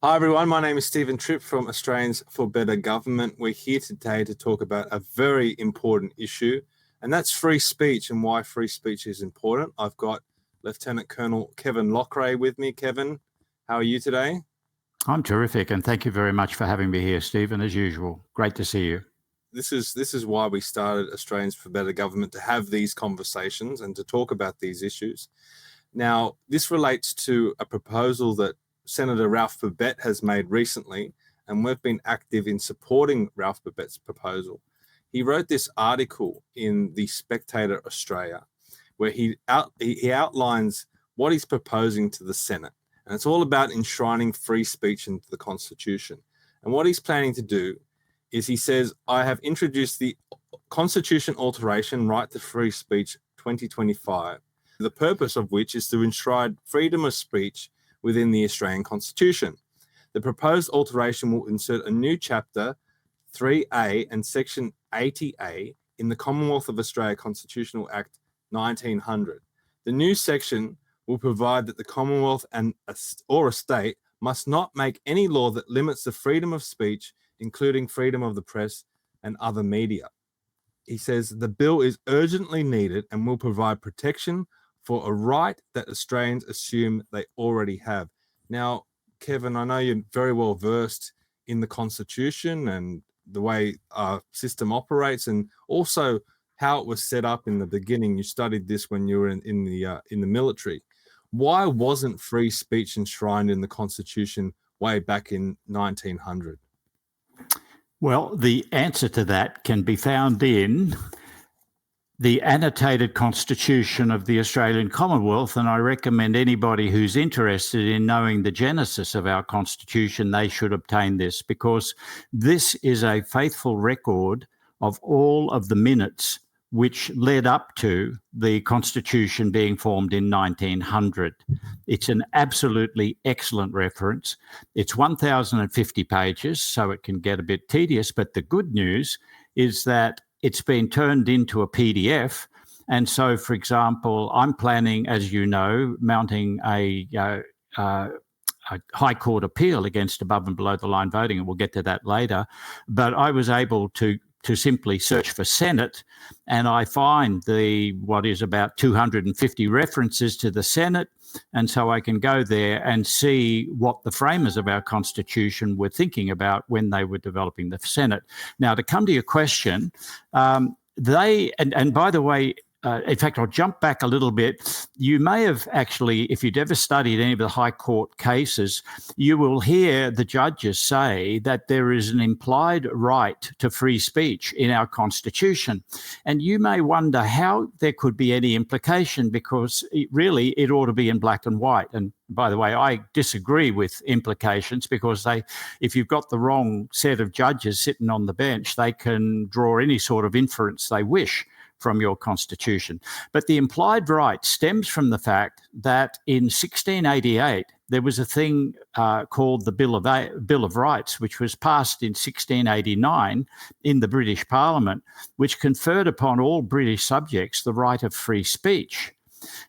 Hi everyone, my name is Steven Tripp from Australians for Better Government. We're here today to talk about a very important issue, and that's free speech and why free speech is important. I've got Lieutenant Colonel Kevin Loughrey with me. Kevin, how are you today? I'm terrific, and thank you very much for having me here, Stephen, as usual. Great to see you. This is why we started Australians for Better Government, to have these conversations and to talk about these issues. Now, this relates to a proposal that Senator Ralph Babet has made recently, and we've been active in supporting Ralph Babet's proposal. He wrote this article in The Spectator Australia, where he outlines what he's proposing to the Senate, and it's all about enshrining free speech into the Constitution. And what he's planning to do is, he says, I have introduced the Constitution Alteration Right to Free Speech 2025, the purpose of which is to enshrine freedom of speech within the Australian Constitution. The proposed alteration will insert a new chapter 3A and section 80A in the Commonwealth of Australia Constitutional Act 1900. The new section will provide that the Commonwealth or a state must not make any law that limits the freedom of speech, including freedom of the press and other media. He says the bill is urgently needed and will provide protection for a right that Australians assume they already have. Now, Kevin, I know you're very well versed in the Constitution and the way our system operates, and also how it was set up in the beginning. You studied this when you were in the military. Why wasn't free speech enshrined in the Constitution way back in 1900? Well, the answer to that can be found in the annotated Constitution of the Australian Commonwealth, and I recommend anybody who's interested in knowing the genesis of our Constitution, they should obtain this, because this is a faithful record of all of the minutes which led up to the Constitution being formed in 1900. It's an absolutely excellent reference. It's 1,050 pages, so it can get a bit tedious, but the good news is that it's been turned into a PDF. And so, for example, I'm planning, as you know, mounting a High Court appeal against above and below the line voting, and we'll get to that later. But I was able to simply search for Senate, and I find what is about 250 references to the Senate. And so I can go there and see what the framers of our Constitution were thinking about when they were developing the Senate. Now, to come to your question, and by the way, in fact, I'll jump back a little bit. You may have actually, if you'd ever studied any of the High Court cases, you will hear the judges say that there is an implied right to free speech in our Constitution. And you may wonder how there could be any implication, because it ought to be in black and white. And by the way, I disagree with implications, because if you've got the wrong set of judges sitting on the bench, they can draw any sort of inference they wish from your Constitution. But the implied right stems from the fact that in 1688, there was a thing called the Bill of Rights, which was passed in 1689 in the British Parliament, which conferred upon all British subjects the right of free speech.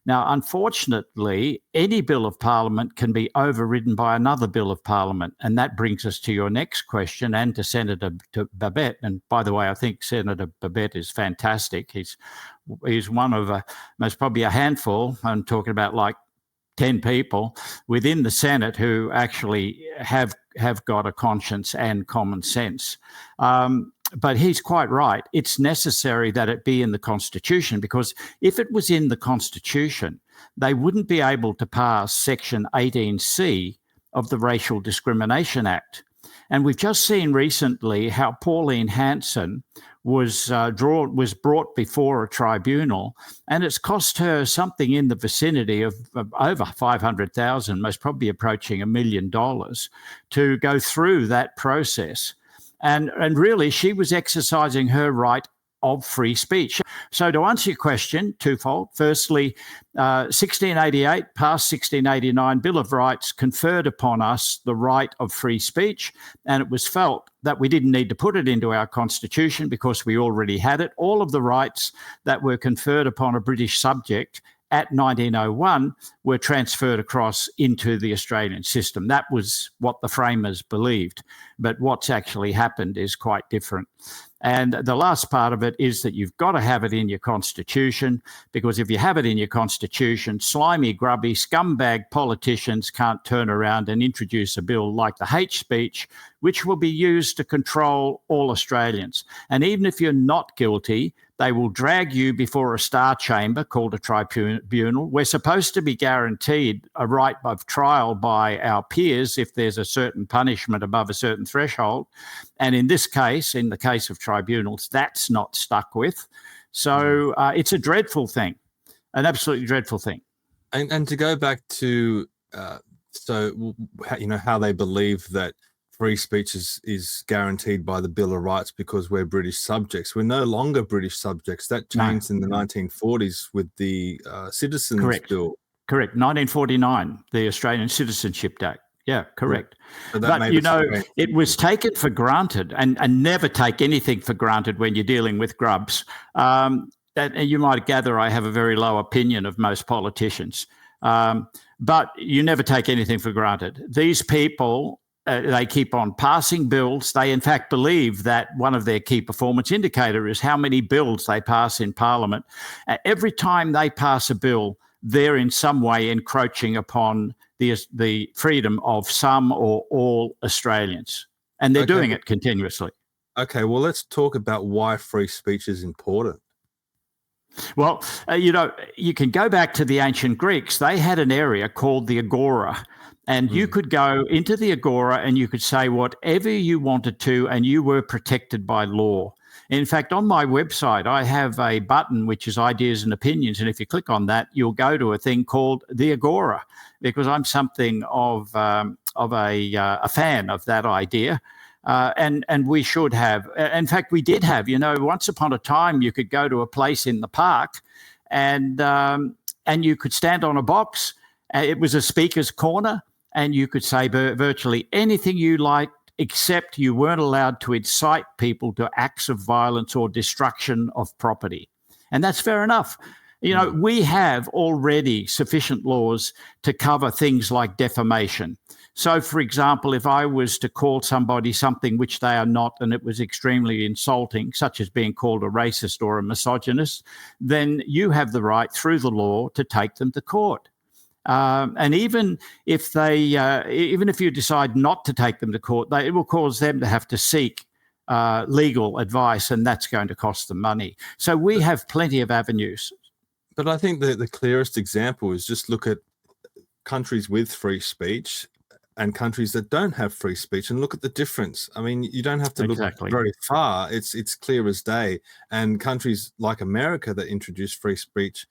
Now, unfortunately, any Bill of Parliament can be overridden by another Bill of Parliament. And that brings us to your next question, and to Senator Babet. And by the way, I think Senator Babet is fantastic. He's one of most probably a handful, I'm talking about like 10 people within the Senate who actually have got a conscience and common sense. But he's quite right. It's necessary that it be in the Constitution, because if it was in the Constitution, they wouldn't be able to pass Section 18C of the Racial Discrimination Act. And we've just seen recently how Pauline Hanson was brought before a tribunal, and it's cost her something in the vicinity of over $500,000, most probably approaching $1 million, to go through that process. And really, she was exercising her right of free speech. So to answer your question, twofold. Firstly, 1688 past 1689 Bill of Rights conferred upon us the right of free speech, and it was felt that we didn't need to put it into our Constitution because we already had it. All of the rights that were conferred upon a British subject at 1901 were transferred across into the Australian system. That was what the framers believed. But what's actually happened is quite different. And the last part of it is that you've got to have it in your constitution, because if you have it in your constitution, slimy, grubby, scumbag politicians can't turn around and introduce a bill like the hate speech, which will be used to control all Australians. And even if you're not guilty, they will drag you before a star chamber called a tribunal. We're supposed to be guaranteed a right of trial by our peers if there's a certain punishment above a certain threshold. And in this case, in the case of tribunals, that's not stuck with. So it's a dreadful thing, an absolutely dreadful thing. And to go back to, how they believe that free speech is guaranteed by the Bill of Rights because we're British subjects. We're no longer British subjects. That changed in the 1940s with the Citizens Bill. Correct. 1949, the Australian Citizenship Act. Yeah, correct. So but, it was taken for granted, and never take anything for granted when you're dealing with grubs. And you might gather I have a very low opinion of most politicians. But you never take anything for granted. These people, they keep on passing bills. They, in fact, believe that one of their key performance indicator is how many bills they pass in Parliament. Every time they pass a bill, they're in some way encroaching upon the freedom of some or all Australians. And they're doing it continuously. Okay, well, let's talk about why free speech is important. Well, you can go back to the ancient Greeks. They had an area called the agora. And you could go into the agora and you could say whatever you wanted to, and you were protected by law. In fact, on my website, I have a button which is ideas and opinions. And if you click on that, you'll go to a thing called the agora, because I'm something of a fan of that idea. And we should have. In fact, we did have, once upon a time, you could go to a place in the park and you could stand on a box. It was a speaker's corner. And you could say virtually anything you liked, except you weren't allowed to incite people to acts of violence or destruction of property. And that's fair enough. We have already sufficient laws to cover things like defamation. So, for example, if I was to call somebody something which they are not, and it was extremely insulting, such as being called a racist or a misogynist, then you have the right through the law to take them to court. And even if you decide not to take them to court, it will cause them to have to seek legal advice, and that's going to cost them money. So we have plenty of avenues. But I think the clearest example is just look at countries with free speech and countries that don't have free speech, and look at the difference. I mean, you don't have to look very far. It's clear as day. And countries like America that introduced free speech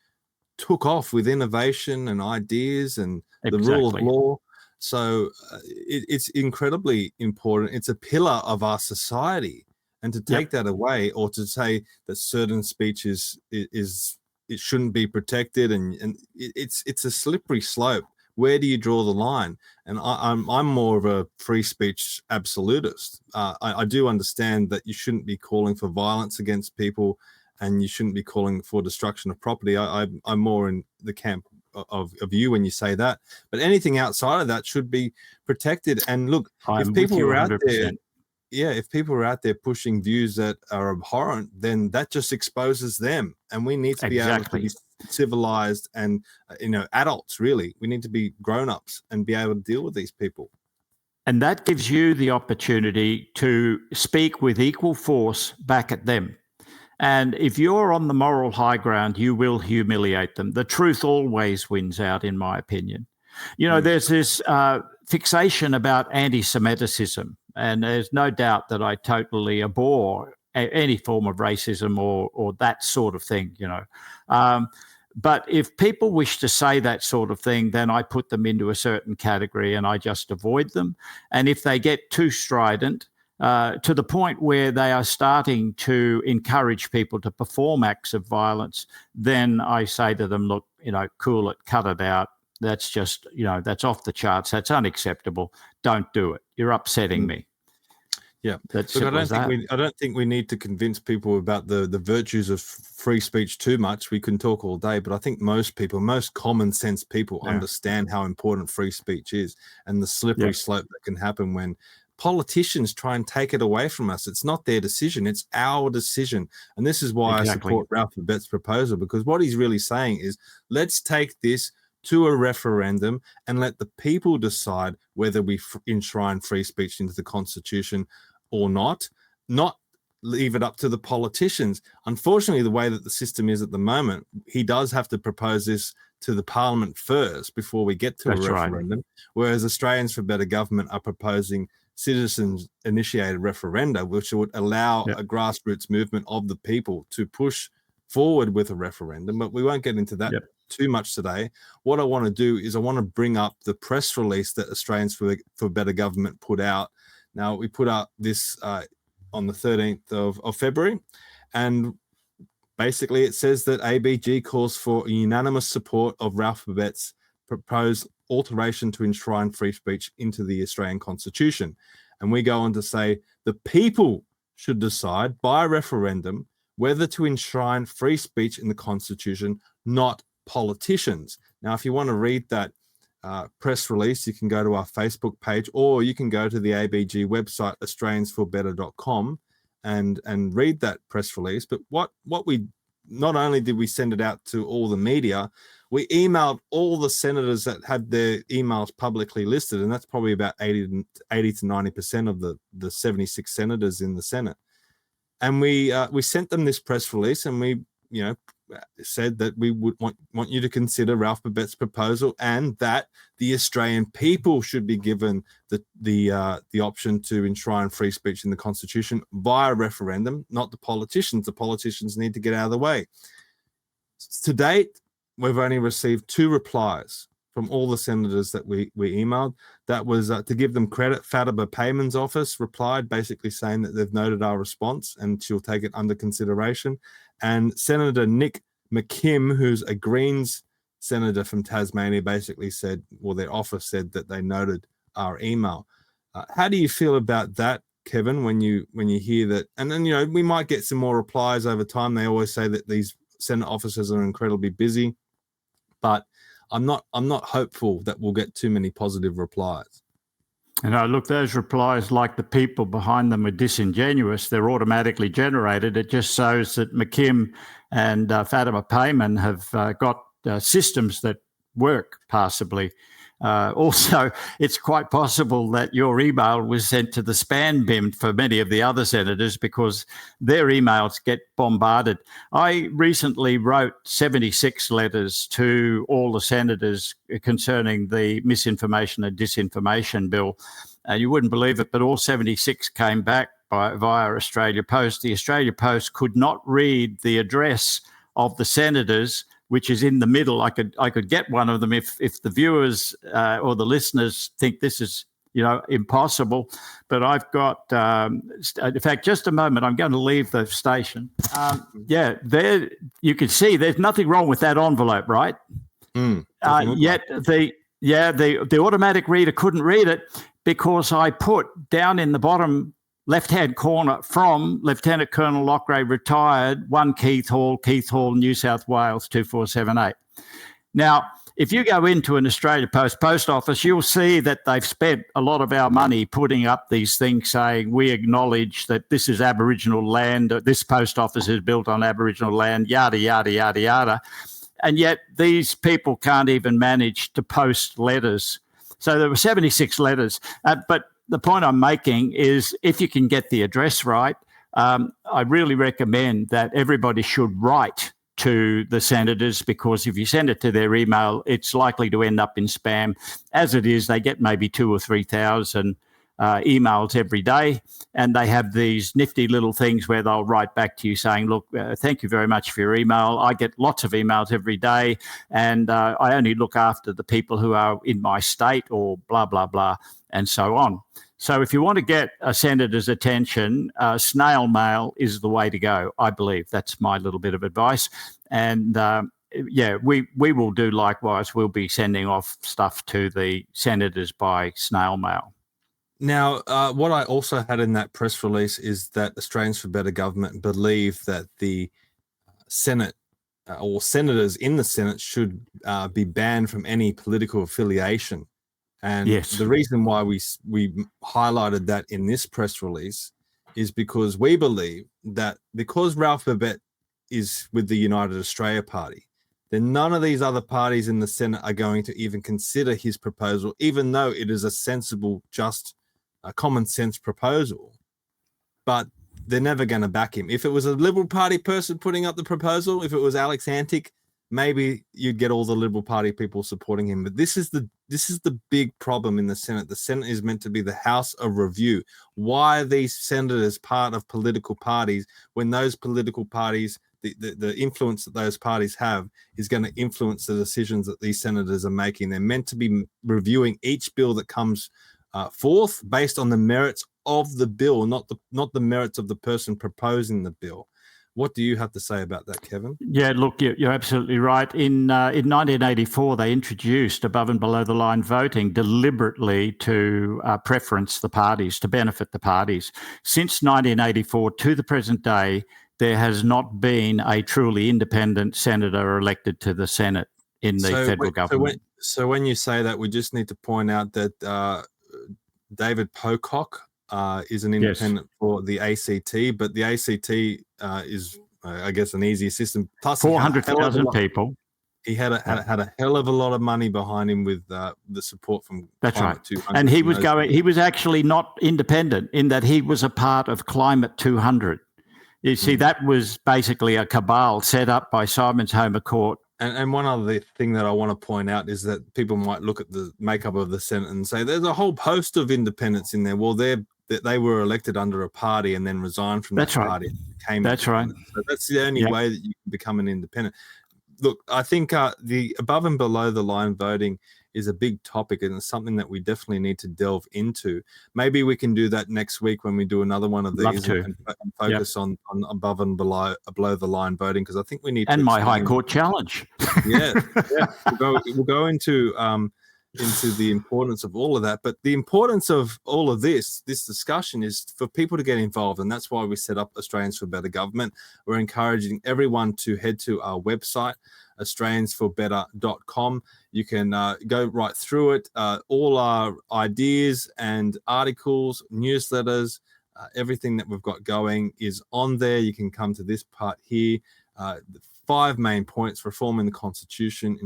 took off with innovation and ideas and the rule of law. So it's incredibly important. It's a pillar of our society. And to take that away, or to say that certain speech it shouldn't be protected, and it's a slippery slope. Where do you draw the line? And I'm more of a free speech absolutist. I do understand that you shouldn't be calling for violence against people, and you shouldn't be calling for destruction of property. I'm more in the camp of you when you say that. But anything outside of that should be protected. And look, if people are out there, if people are out there pushing views that are abhorrent, then that just exposes them. And we need to be able to be civilized and adults. Really, we need to be grown-ups and be able to deal with these people. And that gives you the opportunity to speak with equal force back at them. And if you're on the moral high ground, you will humiliate them. The truth always wins out, in my opinion. There's this fixation about anti-Semiticism, and there's no doubt that I totally abhor any form of racism or that sort of thing, But if people wish to say that sort of thing, then I put them into a certain category and I just avoid them. And if they get too strident, to the point where they are starting to encourage people to perform acts of violence, then I say to them, look, cool it, cut it out. That's just, that's off the charts. That's unacceptable. Don't do it. You're upsetting me. Yeah. That's Look, simple as that. I don't think we need to convince people about the virtues of free speech too much. We can talk all day, but I think most people, most common sense people, understand how important free speech is and the slippery slope that can happen when politicians try and take it away from us. It's not their decision, it's our decision. And this is why I support Ralph Babet's proposal, because what he's really saying is, let's take this to a referendum and let the people decide whether we enshrine free speech into the Constitution or not leave it up to the politicians. Unfortunately, the way that the system is at the moment, he does have to propose this to the Parliament first before we get to a referendum, whereas Australians for Better Government are proposing citizens-initiated referenda, which would allow a grassroots movement of the people to push forward with a referendum. But we won't get into that too much today. What I want to do is I want to bring up the press release that Australians for Better Government put out. Now, we put out this on the 13th of February, and basically it says that ABG calls for unanimous support of Ralph Babet's proposed alteration to enshrine free speech into the Australian Constitution. And we go on to say the people should decide by referendum whether to enshrine free speech in the Constitution, not politicians. Now, if you want to read that press release, you can go to our Facebook page, or you can go to the ABG website, australiansforbetter.com, and read that press release. But what we, not only did we send it out to all the media, we emailed all the senators that had their emails publicly listed, and that's probably about 80 to 90% of the 76 senators in the Senate. And we sent them this press release, and we, said that we would want you to consider Ralph Babet's proposal, and that the Australian people should be given the option to enshrine free speech in the Constitution via referendum, not the politicians. The politicians need to get out of the way. To date, we've only received 2 replies from all the senators that we emailed. That was to give them credit. Fatima Payman's office replied, basically saying that they've noted our response and she'll take it under consideration. And Senator Nick McKim, who's a Greens senator from Tasmania, basically said, well, their office said that they noted our email. How do you feel about that, Kevin, when you hear that? And then, we might get some more replies over time. They always say that these Senate officers are incredibly busy, but I'm not hopeful that we'll get too many positive replies. And look, those replies, like the people behind them, are disingenuous. They're automatically generated. It just shows that McKim and Fatima Payman have got systems that work passably. Also, it's quite possible that your email was sent to the spam bin for many of the other senators, because their emails get bombarded. I recently wrote 76 letters to all the senators concerning the misinformation and disinformation bill. And you wouldn't believe it, but all 76 came back via Australia Post. The Australia Post could not read the address of the senators, which is in the middle. I could get one of them if the viewers or the listeners think this is impossible. But I've got, in fact, just a moment. I'm going to leave the station. There you can see there's nothing wrong with that envelope, right? Yet the automatic reader couldn't read it, because I put down in the bottom left-hand corner, from Lieutenant Colonel Loughrey, retired, 1 Keith Hall, New South Wales, 2478. Now, if you go into an Australia Post office, you'll see that they've spent a lot of our money putting up these things saying, we acknowledge that this is Aboriginal land, this post office is built on Aboriginal land, yada, yada, yada, yada. And yet these people can't even manage to post letters. So there were 76 letters. But the point I'm making is, if you can get the address right, I really recommend that everybody should write to the senators, because if you send it to their email, it's likely to end up in spam. As it is, they get maybe 2,000 or 3,000 emails every day, and they have these nifty little things where they'll write back to you saying, look, thank you very much for your email. I get lots of emails every day, and I only look after the people who are in my state, or blah, blah, blah, and so on. So if you want to get a senator's attention, snail mail is the way to go, I believe. That's my little bit of advice. And we will do likewise. We'll be sending off stuff to the senators by snail mail. Now, what I also had in that press release is that Australians for Better Government believe that the Senate or senators in the Senate should be banned from any political affiliation. And Yes. the reason why we highlighted that in this press release is because we believe that because Ralph Babet is with the United Australia Party, then none of these other parties in the Senate are going to even consider his proposal, even though it is a sensible, just, common sense proposal. But they're never going to back him. If it was a Liberal Party person putting up the proposal, if it was Alex Antic, maybe you'd get all the Liberal Party people supporting him. But this is the big problem in the Senate. The Senate is meant to be the house of review. Why are these senators part of political parties when those political parties, the influence that those parties have is going to influence the decisions that these senators are making? They're meant to be reviewing each bill that comes forth based on the merits of the bill, not the merits of the person proposing the bill. What do you have to say about that, Kevin? Yeah, look, you're absolutely right. In 1984, they introduced above and below the line voting deliberately to preference the parties, to benefit the parties. Since 1984 to the present day, there has not been a truly independent senator elected to the Senate in the federal government. So when you say that, we just need to point out that David Pocock is an independent for the ACT, but the ACT is, I guess, an easier system. Plus, 400,000 people. He had a hell of a lot of money behind him with the support from. That's right, and he was actually not independent in that he was a part of Climate 200. You see, that was basically a cabal set up by Simon's Homer Court. And one other thing that I want to point out is that people might look at the makeup of the Senate and say there's a whole host of independents in there. Well, they were elected under a party and then resigned from that party. That's right. So that's the only way that you can become an independent. Look, I think the above and below the line voting is a big topic, and it's something that we definitely need to delve into. Maybe we can do that next week when we do another one of these and focus on above and below the line voting, because I think we need and my High Court challenge. We'll go into the importance of all of that. But the importance of all of this discussion is for people to get involved. And that's why we set up Australians for Better Government. We're encouraging everyone to head to our website, australiansforbetter.com. You can go right through it. All our ideas and articles, newsletters, everything that we've got going is on there. You can come to this part here. The 5 main points: reforming the Constitution,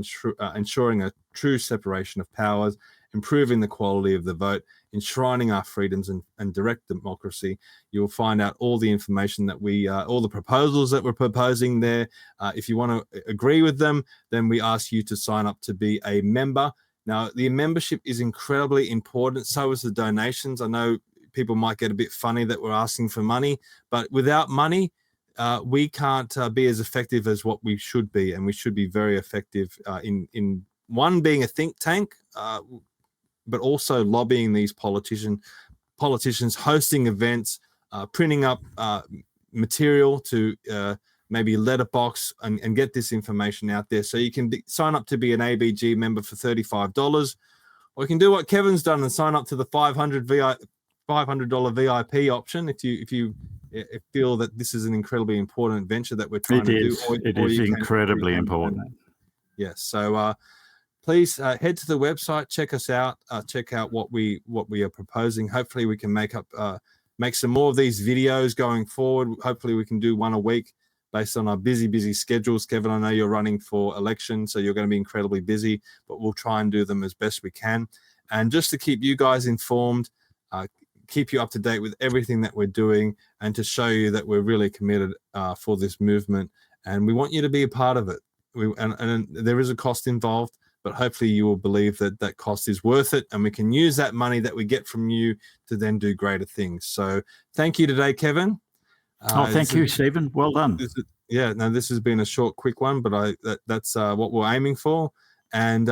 ensuring a true separation of powers, improving the quality of the vote, enshrining our freedoms and direct democracy. You'll find out all the information that all the proposals that we're proposing there. If you want to agree with them, then we ask you to sign up to be a member. Now, the membership is incredibly important. So is the donations. I know people might get a bit funny that we're asking for money, but without money, we can't be as effective as what we should be, and we should be very effective in one, being a think tank, but also lobbying these politicians, hosting events, printing up material to maybe letterbox and get this information out there. So you can sign up to be an ABG member for $35, or you can do what Kevin's done and sign up to the $500 VIP option if you feel that this is an incredibly important venture that we're trying to do. It is incredibly important. Yes. So please head to the website, check us out, check out what we are proposing. Hopefully we can make some more of these videos going forward. Hopefully we can do one a week based on our busy schedules. Kevin, I know you're running for election, so you're going to be incredibly busy, but we'll try and do them as best we can. And just to keep you guys informed, keep you up to date with everything that we're doing, and to show you that we're really committed for this movement, and we want you to be a part of it. And there is a cost involved, but hopefully you will believe that that cost is worth it, and we can use that money that we get from you to then do greater things. So thank you today, Kevin. Thank you, Stephen. Well done. This has been a short, quick one, but that's what we're aiming for. And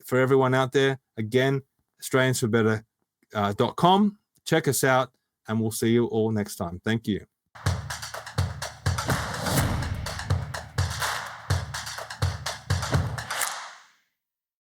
for everyone out there, again, AustraliansForBetter.com. Check us out, and we'll see you all next time. Thank you.